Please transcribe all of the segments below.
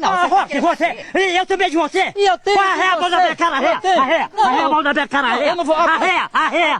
Não, você. Eu também de você. E eu tenho. Arreia a mão da minha cara, arreia a mão da minha cara, arreia. Eu não vou. Arreia.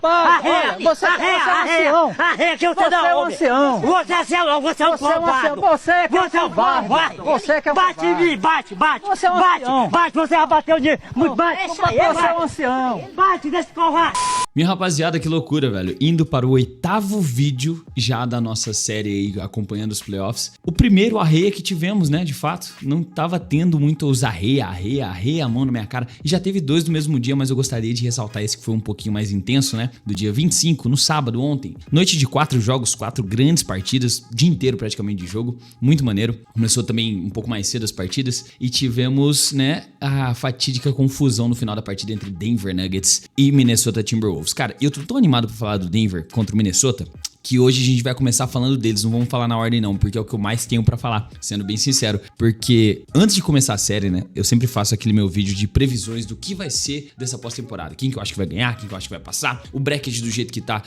Você é um ancião. Arreia que você não ouve. Você é um ancião. Você é ancião, você é um covarde. Você é que é um Você é um covarde. covarde. Você que é um Bate em covarde. mim, bate. Você é um ancião. Bate, você já bateu de... Bate. Você é um ancião. Bate desse covarde. Minha rapaziada, que loucura, velho. Indo para o 8º vídeo já da nossa série aí, acompanhando os playoffs. O primeiro arreia que tivemos, né, de fato. Não tava tendo muitos arreia a mão na minha cara. E já teve 2 do mesmo dia, mas eu gostaria de ressaltar esse que foi um pouquinho mais intenso, né? Do dia 25, no sábado, ontem. Noite de 4 jogos, 4 grandes partidas. Dia inteiro praticamente de jogo. Muito maneiro. Começou também um pouco mais cedo as partidas. E tivemos, né, a fatídica confusão no final da partida entre Denver Nuggets e Minnesota Timberwolves. Cara, eu tô tão animado pra falar do Denver contra o Minnesota que hoje a gente vai começar falando deles, não vamos falar na ordem não, porque é o que eu mais tenho pra falar, sendo bem sincero, porque antes de começar a série, né, eu sempre faço aquele meu vídeo de previsões do que vai ser dessa pós-temporada, quem que eu acho que vai ganhar, quem que eu acho que vai passar, o bracket do jeito que tá,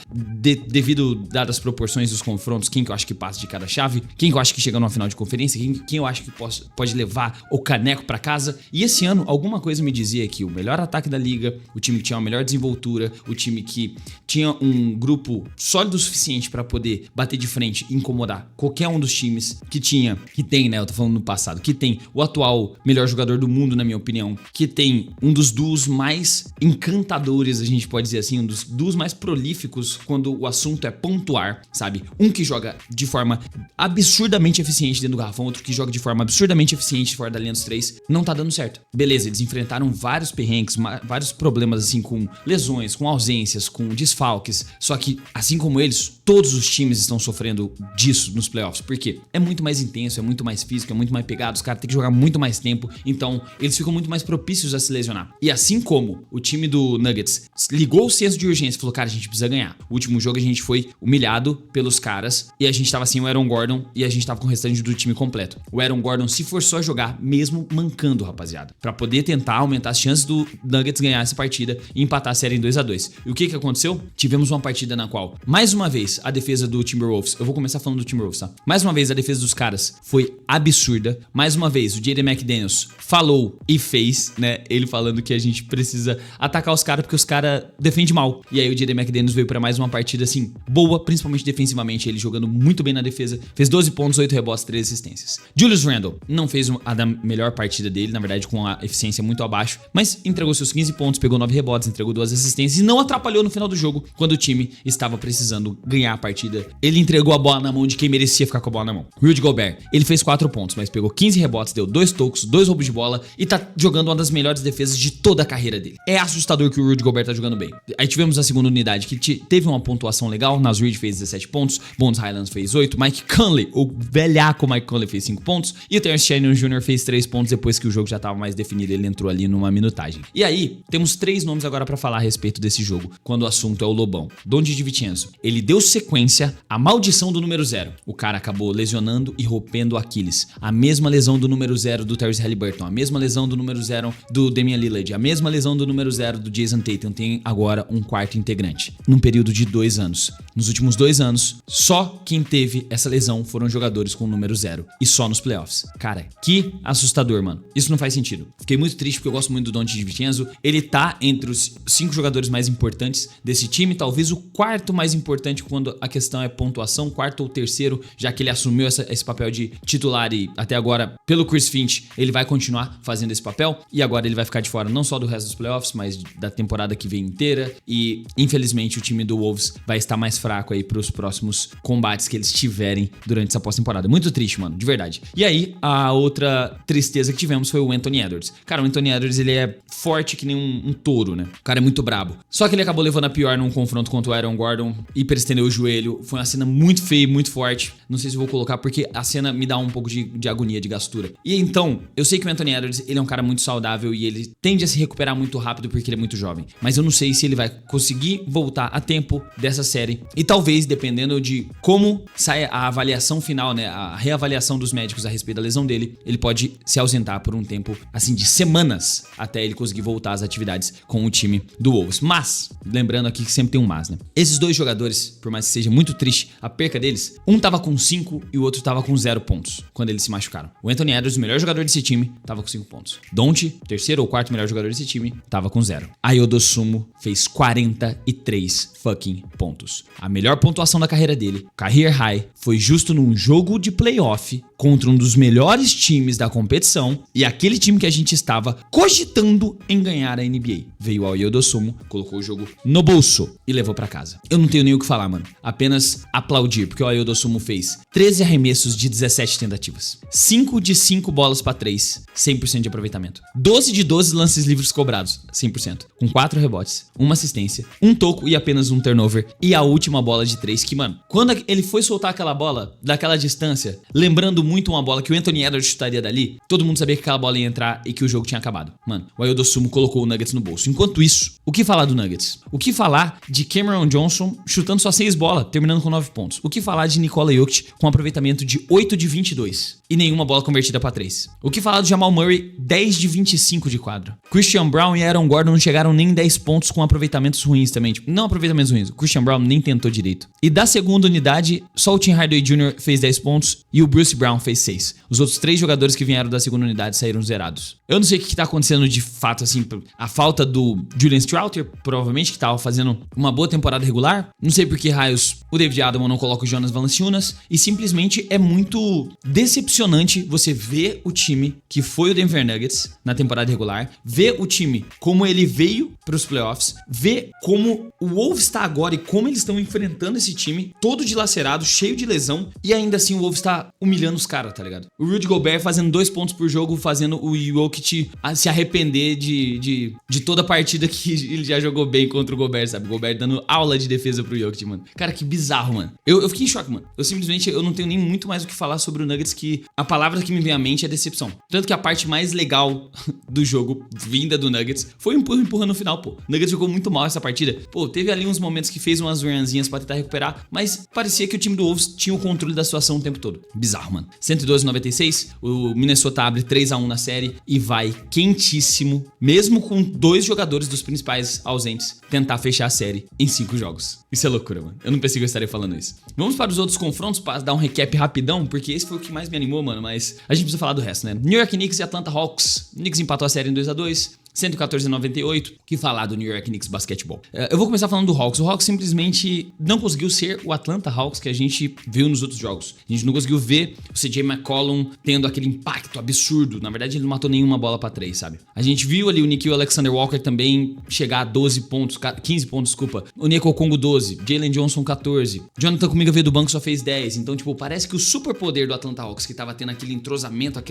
devido dadas as proporções dos confrontos, quem que eu acho que passa de cada chave, quem que eu acho que chega numa final de conferência, quem eu acho que pode levar o caneco pra casa, e esse ano alguma coisa me dizia que o melhor ataque da liga, o time que tinha a melhor desenvoltura, o time que tinha um grupo sólido o suficiente pra poder bater de frente e incomodar qualquer um dos times que tem, né, eu tô falando no passado, que tem o atual melhor jogador do mundo, na minha opinião, que tem um dos duos mais encantadores, a gente pode dizer assim, um dos duos mais prolíficos quando o assunto é pontuar, sabe? Um que joga de forma absurdamente eficiente dentro do garrafão, outro que joga de forma absurdamente eficiente fora da linha dos 3, não tá dando certo. Beleza, eles enfrentaram vários perrengues, vários problemas assim com lesões, com ausências, com desfalques, só que assim como eles, todos os times estão sofrendo disso nos playoffs. Por quê? É muito mais intenso, é muito mais físico, é muito mais pegado, os caras têm que jogar muito mais tempo, então eles ficam muito mais propícios a se lesionar. E assim como o time do Nuggets ligou o senso de urgência e falou, cara, a gente precisa ganhar. O último jogo a gente foi humilhado pelos caras e a gente tava sem o Aaron Gordon e a gente tava com o restante do time completo. O Aaron Gordon se forçou a jogar mesmo mancando, rapaziada, pra poder tentar aumentar as chances do Nuggets ganhar essa partida e empatar a série em 2-2. E o que aconteceu? Tivemos uma partida na qual, mais uma vez, a defesa do Timberwolves, eu vou começar falando do Timberwolves, tá? Mais uma vez a defesa dos caras foi absurda. Mais uma vez o Jaden McDaniels falou e fez, né? Ele falando que a gente precisa atacar os caras porque os caras defendem mal. E aí o Jaden McDaniels veio pra mais uma partida assim boa, principalmente defensivamente, ele jogando muito bem na defesa. Fez 12 pontos, 8 rebotes, 3 assistências. Julius Randle não fez a da melhor partida dele, na verdade com a eficiência muito abaixo, mas entregou seus 15 pontos, pegou 9 rebotes, entregou 2 assistências e não atrapalhou no final do jogo quando o time estava precisando ganhar a partida. Ele entregou a bola na mão de quem merecia ficar com a bola na mão. Rudy Gobert, ele fez 4 pontos, mas pegou 15 rebotes, deu 2 tocos, 2 roubos de bola e tá jogando uma das melhores defesas de toda a carreira dele. É assustador que o Rudy Gobert tá jogando bem. Aí tivemos a segunda unidade que teve uma pontuação legal, Naz Reid fez 17 pontos, Bones Highlands fez 8, Mike Conley, o velhaco Mike Conley fez 5 pontos e o Terrence Shannon Jr. fez 3 pontos depois que o jogo já tava mais definido, ele entrou ali numa minutagem. E aí, temos 3 nomes agora pra falar a respeito desse jogo, quando o assunto é o Lobão. Donte DiVincenzo, ele deu sequência à maldição do número 0. O cara acabou lesionando e rompendo o Aquiles. A mesma lesão do número 0 do Tyrese Haliburton, a mesma lesão do número 0 do Damian Lillard, a mesma lesão do número 0 do Jason Tatum. Tem agora um quarto integrante, num período de 2 anos. Nos últimos 2 anos, só quem teve essa lesão foram jogadores com o número 0. E só nos playoffs. Cara, que assustador, mano. Isso não faz sentido. Fiquei muito triste porque eu gosto muito do Donte DiVincenzo. Ele tá entre os 5 jogadores mais importantes desse time, talvez o quarto mais importante quando a questão é pontuação, quarto ou terceiro, já que ele assumiu esse papel de titular e até agora, pelo Chris Finch, ele vai continuar fazendo esse papel e agora ele vai ficar de fora não só do resto dos playoffs, mas da temporada que vem inteira e infelizmente o time do Wolves vai estar mais fraco aí pros próximos combates que eles tiverem durante essa pós-temporada. Muito triste, mano, de verdade. E aí, a outra tristeza que tivemos foi o Anthony Edwards. Cara, o Anthony Edwards, ele é forte que nem um touro, né? O cara é muito brabo. Só que ele acabou levando a pior num confronto contra o Aaron Gordon, hiperestendeu o joelho. Foi uma cena muito feia, muito forte. Não sei se eu vou colocar porque a cena me dá um pouco de agonia, de gastura. E então, eu sei que o Anthony Edwards, ele é um cara muito saudável e ele tende a se recuperar muito rápido porque ele é muito jovem. Mas eu não sei se ele vai conseguir voltar a tempo dessa série. E talvez, dependendo de como sai a avaliação final, né? A reavaliação dos médicos a respeito da lesão dele, ele pode se ausentar por um tempo, assim, de semanas até ele conseguir voltar às atividades com o time do Wolves. Mas, lembrando aqui que sempre tem um mas, né? Esses dois jogadores, por mais seja muito triste a perca deles, um tava com 5 e o outro tava com 0 pontos quando eles se machucaram. O Anthony Edwards, o melhor jogador desse time, tava com 5 pontos. Don't, terceiro ou quarto melhor jogador desse time, tava com 0. Ayo Dosunmu fez 43 fucking pontos. A melhor pontuação da carreira dele, career high, foi justo num jogo de playoff contra um dos melhores times da competição e aquele time que a gente estava cogitando em ganhar a NBA. Veio o Ayo Dosunmu, colocou o jogo no bolso e levou pra casa. Eu não tenho nem o que falar, mano. Apenas aplaudir, porque o Ayo Dosunmu fez 13 arremessos de 17 tentativas. 5 de 5 bolas pra 3, 100% de aproveitamento. 12 de 12 lances livres cobrados, 100%. Com 4 rebotes, 1 assistência, 1 toco e apenas 1 turnover. E a última bola de 3 que, mano, quando ele foi soltar aquela bola daquela distância, lembrando muito uma bola que o Anthony Edwards chutaria dali, todo mundo sabia que aquela bola ia entrar e que o jogo tinha acabado. Mano, o Ayo Dosunmu colocou o Nuggets no bolso. Enquanto isso, o que falar do Nuggets? O que falar de Cameron Johnson chutando só 6 bolas, terminando com 9 pontos? O que falar de Nikola Jokic com aproveitamento de 8 de 22 e nenhuma bola convertida pra 3? O que falar do Jamal Murray, 10 de 25 de quadro? Christian Brown e Aaron Gordon não chegaram nem 10 pontos com aproveitamentos ruins também. Tipo, não aproveitamentos ruins, o Christian Brown nem tentou direito. E da segunda unidade, só o Tim Hardaway Jr. fez 10 pontos e o Bruce Brown fez 6. Os outros 3 jogadores que vieram da segunda unidade saíram zerados. Eu não sei o que tá acontecendo de fato, assim, a falta do Julian Strouter, provavelmente, que tava fazendo uma boa temporada regular. Não sei por que raios o David Adamo não coloca o Jonas Valanciunas. E simplesmente é muito decepcionante você ver o time que foi o Denver Nuggets na temporada regular, ver o time como ele veio pros playoffs, ver como o Wolves está agora e como eles estão enfrentando esse time, todo dilacerado, cheio de lesão, e ainda assim o Wolves tá humilhando os caras, tá ligado? O Rudy Gobert fazendo 2 pontos por jogo, fazendo o Jokic se arrepender de toda a partida que ele já jogou bem contra o Gobert, sabe? O Gobert dando aula de defesa pro Jokic, mano. Cara, que bizarro, mano. Eu fiquei em choque, mano. Eu simplesmente não tenho nem muito mais o que falar sobre o Nuggets, que a palavra que me vem à mente é decepção. Tanto que a parte mais legal do jogo, vinda do Nuggets, foi empurra no final, pô. O Nuggets jogou muito mal essa partida. Pô, teve ali uns momentos que fez umas runzinhas pra tentar recuperar, mas parecia que o time do Wolves tinha o controle da situação o tempo todo. Bizarro, mano. 112-96, o Minnesota abre 3-1 na série e vai quentíssimo, mesmo com 2 jogadores dos principais ausentes, tentar fechar a série em 5 jogos. Isso é loucura, mano. Eu não pensei que eu estaria falando isso. Vamos para os outros confrontos, para dar um recap rapidão, porque esse foi o que mais me animou, mano, mas a gente precisa falar do resto, né? New York Knicks e Atlanta Hawks. O Knicks empatou a série em 2-2. 114-98, que falar do New York Knicks basquetebol. Eu vou começar falando do Hawks. O Hawks simplesmente não conseguiu ser o Atlanta Hawks que a gente viu nos outros jogos. A gente não conseguiu ver o CJ McCollum tendo aquele impacto absurdo. Na verdade, ele não matou nenhuma bola pra 3, sabe? A gente viu ali o Nickeil Alexander-Walker também chegar a 12 pontos, 15 pontos, desculpa. O Onyeka Okongwu 12, Jalen Johnson 14. Jonathan Kuminga veio do banco, só fez 10. Então, tipo, parece que o super poder do Atlanta Hawks, que tava tendo aquele entrosamento,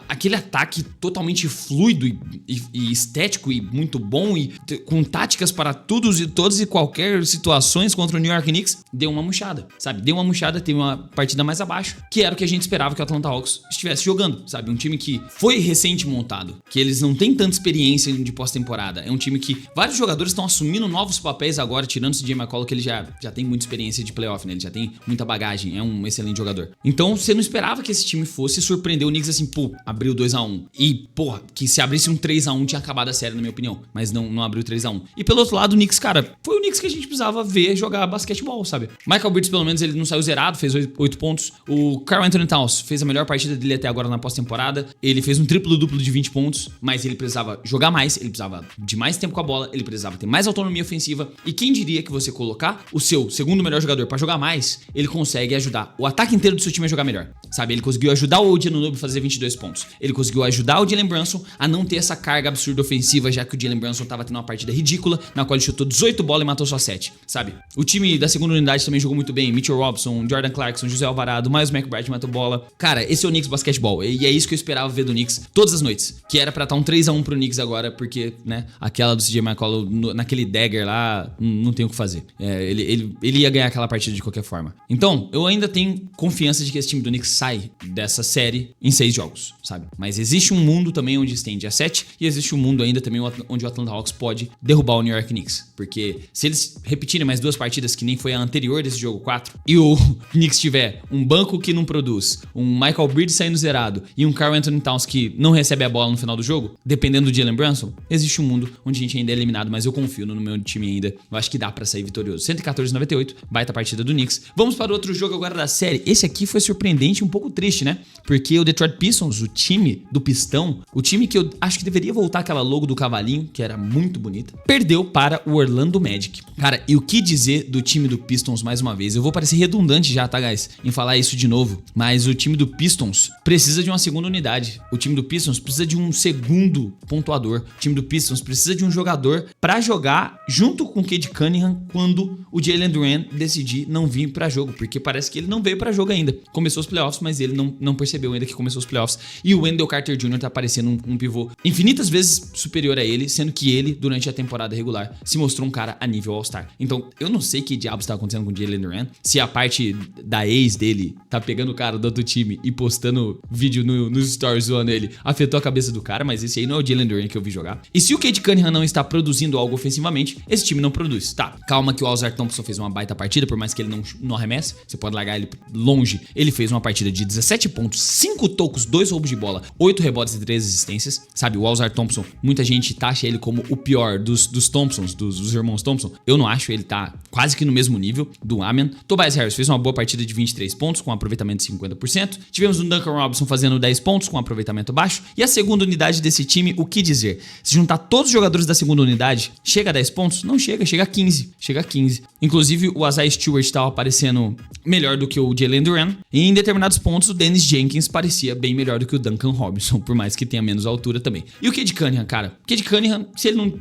aquele ataque totalmente fluido e estético e muito bom e com táticas para todos e qualquer situações contra o New York Knicks, deu uma murchada, sabe? Deu uma murchada, teve uma partida mais abaixo, que era o que a gente esperava que o Atlanta Hawks estivesse jogando, sabe? Um time que foi recente montado, que eles não têm tanta experiência de pós-temporada. É um time que vários jogadores estão assumindo novos papéis agora, tirando o CJ McCollum, que ele já tem muita experiência de playoff, né? Ele já tem muita bagagem, é um excelente jogador. Então, você não esperava que esse time fosse surpreender o Knicks assim, pô, abriu 2-1. E, porra, que se abrisse um 3-1 tinha acabado a série, na minha opinião, mas não abriu 3-1. E pelo outro lado, o Knicks, cara, foi o Knicks que a gente precisava ver jogar basquetebol, sabe? Michael Bridges, pelo menos, ele não saiu zerado, fez 8 pontos. O Karl Anthony Towns fez a melhor partida dele até agora na pós-temporada. Ele fez um triplo-duplo de 20 pontos, mas ele precisava jogar mais, ele precisava de mais tempo com a bola, ele precisava ter mais autonomia ofensiva. E quem diria que você colocar o seu segundo melhor jogador pra jogar mais, ele consegue ajudar o ataque inteiro do seu time a jogar melhor, sabe? Ele conseguiu ajudar o OG Anunoby a fazer 22 pontos. Ele conseguiu ajudar o Jalen Brunson a não ter essa carga absurda ofensiva, já que o Jalen Brunson tava tendo uma partida ridícula, na qual ele chutou 18 bolas e matou só 7, sabe? O time da segunda unidade também jogou muito bem. Mitchell Robinson, Jordan Clarkson, José Alvarado, Miles McBride matou bola. Cara, esse é o Knicks basquetebol. E é isso que eu esperava ver do Knicks todas as noites. Que era pra estar um 3-1 pro Knicks agora, porque, né, aquela do CJ McCollum naquele dagger lá, não tem o que fazer. Ele ia ganhar aquela partida de qualquer forma. Então, eu ainda tenho confiança de que esse time do Knicks sai dessa série em 6 jogos, sabe? Mas existe um mundo também onde estende a 7 e existe um mundo mundo ainda também onde o Atlanta Hawks pode derrubar o New York Knicks. Porque se eles repetirem mais 2 partidas que nem foi a anterior desse jogo 4, e o Knicks tiver um banco que não produz, um Michael Bridges saindo zerado e um Karl Anthony Towns que não recebe a bola no final do jogo, dependendo do Jalen Brunson, existe um mundo onde a gente ainda é eliminado, mas eu confio no meu time ainda. Eu acho que dá pra sair vitorioso. 114-98, baita partida do Knicks. Vamos para o outro jogo agora da série. Esse aqui foi surpreendente e um pouco triste, né? Porque o Detroit Pistons, o time do Pistão, o time que eu acho que deveria voltar aquela logo do cavalinho, que era muito bonita, perdeu para o Orlando Magic. Cara, e o que dizer do time do Pistons mais uma vez? Eu vou parecer redundante já, tá, guys? Em falar isso de novo, mas o time do Pistons precisa de uma segunda unidade. O time do Pistons precisa de um segundo pontuador. O time do Pistons precisa de um jogador pra jogar junto com o Cade Cunningham quando o Jalen Duren decidir não vir pra jogo, porque parece que ele não veio pra jogo ainda. Começou os playoffs, mas ele não percebeu ainda que começou os playoffs. E o Wendell Carter Jr. tá parecendo um pivô infinitas vezes superior a ele, sendo que ele, durante a temporada regular, se mostrou um cara a nível All-Star. Então, eu não sei que diabos tá acontecendo com o Jalen Duren, se a parte da ex dele tá pegando o cara do outro time e postando vídeo nos stories zoando ele, afetou a cabeça do cara, mas esse aí não é o Jalen Duren que eu vi jogar. E se o Cade Cunningham não está produzindo algo ofensivamente, esse time não produz. Tá, calma que o Ausar Thompson fez uma baita partida, por mais que ele não arremesse, você pode largar ele longe. Ele fez uma partida de 17 pontos, 5 tocos, 2 roubos de bola, 8 rebotes e 3 assistências. Sabe, o Ausar Thompson, muita gente taxa ele como o pior dos Thompsons, dos irmãos Thompson. Eu não acho, ele tá quase que no mesmo nível do Amian. Tobias Harris fez uma boa partida de 23 pontos, com aproveitamento de 50%. Tivemos o Duncan Robinson fazendo 10 pontos, com aproveitamento baixo. E a segunda unidade desse time, o que dizer? Se juntar todos os jogadores da segunda unidade, chega a 10 pontos? Não chega, chega a 15. Chega a 15. Inclusive, o Isaiah Stewart estava aparecendo melhor do que o Jalen Duren. E em determinados pontos, o Dennis Jenkins parecia bem melhor do que o Duncan Robinson, por mais que tenha menos altura também. E o Cade Cunningham, cara? O Cade Cunningham, se ele não...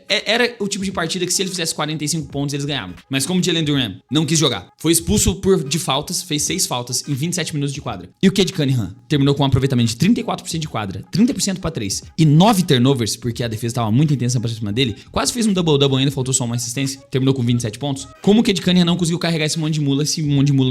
Era o tipo de partida que se ele fizesse 45 pontos, eles ganhavam. Mas como o Jalen Duren não quis jogar, foi expulso de faltas, fez 6 faltas em 27 minutos de quadra. E o Cade Cunningham terminou com um aproveitamento de 34% de quadra, 30% pra 3 e 9 turnovers, porque a defesa tava muito intensa pra cima dele. Quase fez um double-double ainda, faltou só uma assistência. Terminou com 27 pontos. Como o Cade Cunningham não conseguiu carregar esse monte de mula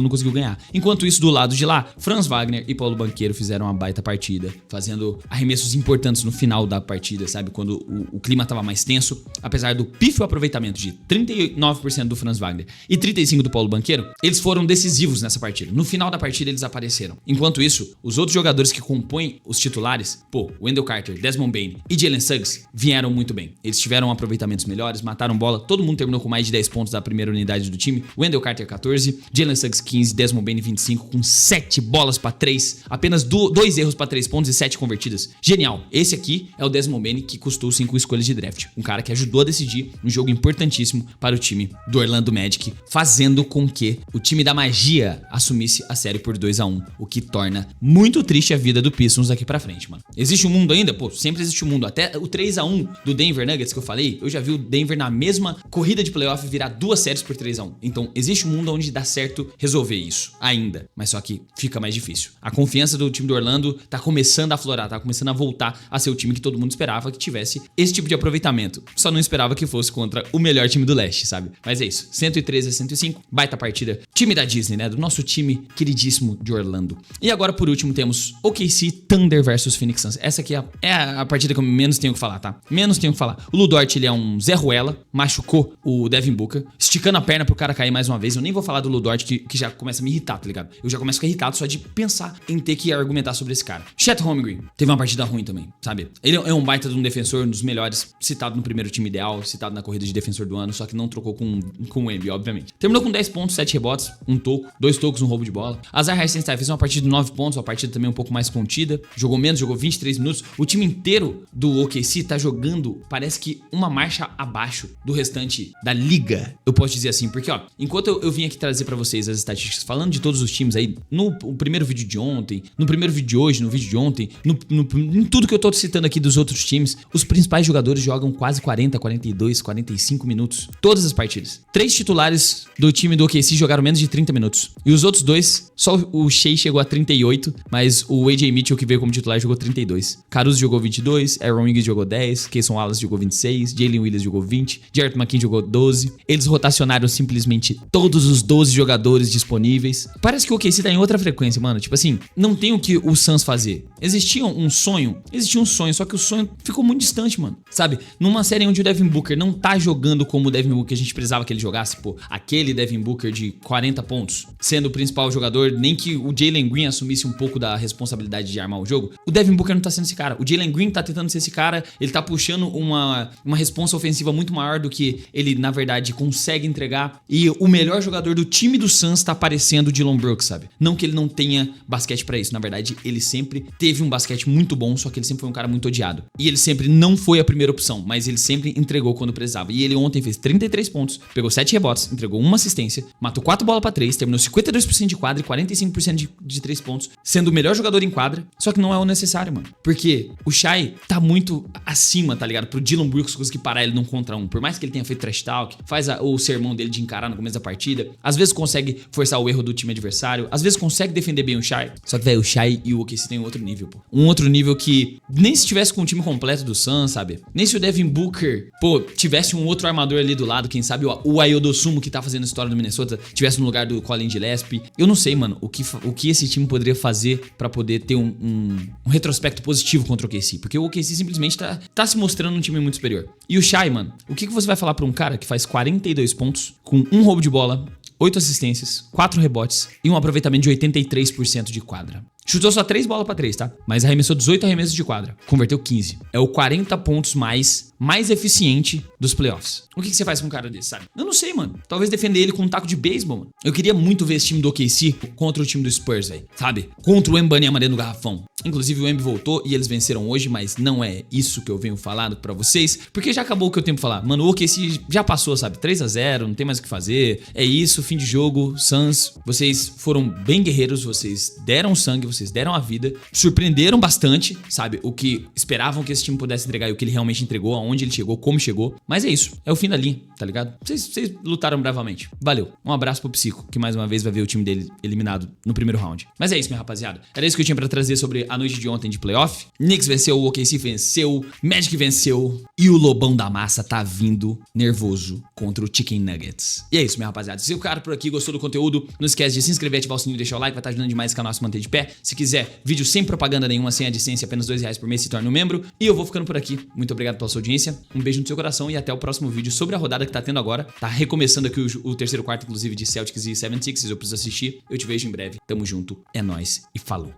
não conseguiu ganhar. Enquanto isso, do lado de lá, Franz Wagner e Paulo Banchero fizeram uma baita partida, fazendo arremessos importantes no final da partida, sabe? Quando o clima tava mais tenso. Apesar do pífio aproveitamento de 39% do Franz Wagner e 35% do Paulo Banchero, eles foram decisivos nessa partida. No final da partida, eles apareceram. Enquanto isso, os outros jogadores que compõem os titulares, Wendell Carter, Desmond Bane e Jalen Suggs, vieram muito bem. Eles tiveram aproveitamentos melhores, mataram bola, todo mundo terminou com mais de 10 pontos da primeira unidade do time. Wendell Carter 14, Jalen Suggs 15, Desmond Bane 25, com 7 bolas pra 3, apenas 2 erros pra 3 pontos e 7 convertidas. Genial. Esse aqui é o Desmond Bane que custou 5 escolhas de draft. Um cara que ajudou a decidir um jogo importantíssimo para o time do Orlando Magic, fazendo com que o time da magia assumisse a série por 2-1, o que torna muito triste a vida do Pistons daqui pra frente, mano. Existe um mundo ainda? Sempre existe um mundo. Até o 3-1 do Denver Nuggets que eu falei, eu já vi o Denver na mesma corrida de playoff virar 2 séries por 3-1. Então, existe um mundo onde dá certo resolver isso, ainda. Mas só que fica mais difícil. A confiança do time do Orlando tá começando a aflorar, tá começando a voltar a ser o time que todo mundo esperava que tivesse esse tipo de aproveitamento. Só não esperava que fosse contra o melhor time do leste, sabe? Mas é isso. 113-105, baita partida. Time da Disney, né? Do nosso time queridíssimo de Orlando. E agora, por último, temos OKC Thunder versus Phoenix Suns. Essa aqui é a partida que eu menos tenho que falar, tá? Menos tenho que falar. O Lu Dort, ele é um Zé Ruela, machucou o Devin Booker, esticando a perna pro cara cair mais uma vez. Eu nem vou falar do Lu Dort, que já começa a me irritar, tá ligado? Eu já começo a ficar irritado só de pensar em ter que argumentar sobre esse cara. Chet Holmgren teve uma partida ruim também, sabe? Ele é um baita de um defensor, um dos melhores, citado no primeiro time ideal, citado na corrida de defensor do ano, só que não trocou com o Embiid, obviamente. Terminou com 10 pontos, 7 rebotes, 1 toco, 2 tocos, 1 roubo de bola. Azar Hartenstein fez uma partida de 9 pontos, uma partida também um pouco mais contida, jogou menos, jogou 23 minutos. O time inteiro do OKC tá jogando, parece que uma marcha abaixo do restante da liga, eu posso dizer assim, porque ó, enquanto eu vim aqui trazer pra vocês as estatísticas, falando de todos os times aí, no primeiro vídeo de ontem, no primeiro vídeo de hoje, no vídeo de ontem, em tudo que eu tô citando aqui dos outros times, os principais jogadores jogam quase 40, 42, 45 minutos, todas as partidas. 3 titulares do time do OKC jogaram menos de 30 minutos, e os outros 2, só o Shea chegou a 38, mas o AJ Mitchell que veio como titular jogou 32. Caruso jogou 22, Aaron Wiggins jogou 10, Cason Wallace jogou 26, Jalen Williams jogou 20, Jarrett McKee jogou 12. Eles rotacionaram simplesmente todos os 12 jogadores disponíveis. Parece que o OKC tá em outra frequência, mano. Tipo assim, não tem o que o Suns fazer. Existia um sonho, só que o sonho ficou muito distante, mano. Sabe? Numa série onde o Devin Booker não tá jogando como o Devin Booker que a gente precisava que ele jogasse, pô, aquele Devin Booker de 40 pontos, sendo o principal jogador, nem que o Jalen Green assumisse um pouco da responsabilidade de armar o jogo, o Devin Booker não tá sendo esse cara. O Jalen Green tá tentando ser esse cara, ele tá puxando uma responsa ofensiva muito maior do que ele, na verdade, consegue entregar. E o melhor jogador do time do Suns tá parecendo o Dillon Brooks, sabe? Não que ele não tenha basquete pra isso, na verdade, ele sempre teve um basquete muito bom, só que ele sempre foi um cara muito odiado. E ele sempre não foi a primeira opção, mas ele sempre entregou quando precisava. E ele ontem fez 33 pontos, pegou 7 rebotes, entregou uma assistência, matou 4 bolas pra 3, terminou 52% de quadra e 45% de 3 pontos, sendo o melhor jogador em quadra, só que não é o necessário, mano. Porque o Shai tá muito acima, tá ligado? Pro Dillon Brooks conseguir parar ele num contra um. Por mais que ele tenha feito trash talk, faz o sermão dele de encarar no começo da partida, às vezes consegue forçar o erro do time adversário, às vezes consegue defender bem o Shai. Só que, velho, o Shai e o OKC tem um outro nível, pô. Um outro nível que nem se tivesse com o time completo do Suns, sabe? Nem se o Devin Booker, pô, tivesse um outro armador ali do lado, quem sabe o Ayodosumo que tá fazendo a história do Minnesota, tivesse no lugar do Colin Gillespie. Eu não sei, mano, o que esse time poderia fazer pra poder ter um retrospecto positivo contra o OKC. Porque o OKC simplesmente tá se mostrando um time muito superior. E o Shai, mano, o que você vai falar pra um cara que faz 42 pontos, com um roubo de bola, 8 assistências, 4 rebotes e um aproveitamento de 83% de quadra? Chutou só 3 bolas pra 3, tá? Mas arremessou 18 arremessos de quadra. Converteu 15. É o 40 pontos mais eficiente dos playoffs. O que você faz com um cara desse, sabe? Eu não sei, mano. Talvez defender ele com um taco de beisebol, mano. Eu queria muito ver esse time do OKC contra o time do Spurs, velho. Sabe? Contra o Wembanyama dentro do garrafão. Inclusive o Wemby voltou e eles venceram hoje, mas não é isso que eu venho falando pra vocês, porque já acabou o que eu tenho pra falar. Mano, o OKC já passou, sabe? 3-0, não tem mais o que fazer. É isso, fim de jogo. Suns, vocês foram bem guerreiros, vocês deram sangue, vocês deram a vida, surpreenderam bastante, sabe? O que esperavam que esse time pudesse entregar e o que ele realmente entregou, aonde ele chegou, como chegou. Mas é isso, é o fim da linha, tá ligado? Vocês lutaram bravamente. Valeu. Um abraço pro Psico, que mais uma vez vai ver o time dele eliminado no primeiro round. Mas é isso, minha rapaziada. Era isso que eu tinha pra trazer sobre a noite de ontem de playoff. Knicks venceu, o OKC venceu, Magic venceu e o Lobão da Massa tá vindo nervoso contra o Chicken Nuggets. E é isso, minha rapaziada. Se o cara por aqui gostou do conteúdo, não esquece de se inscrever, ativar o sininho e deixar o like, vai estar ajudando demais o canal a se manter de pé. Se quiser vídeo sem propaganda nenhuma, sem AdSense, apenas R$2 por mês, se torne um membro. E eu vou ficando por aqui. Muito obrigado pela sua audiência. Um beijo no seu coração e até o próximo vídeo sobre a rodada que tá tendo agora. Tá recomeçando aqui o terceiro quarto, inclusive, de Celtics e 76ers. Eu preciso assistir. Eu te vejo em breve. Tamo junto. É nóis e falou.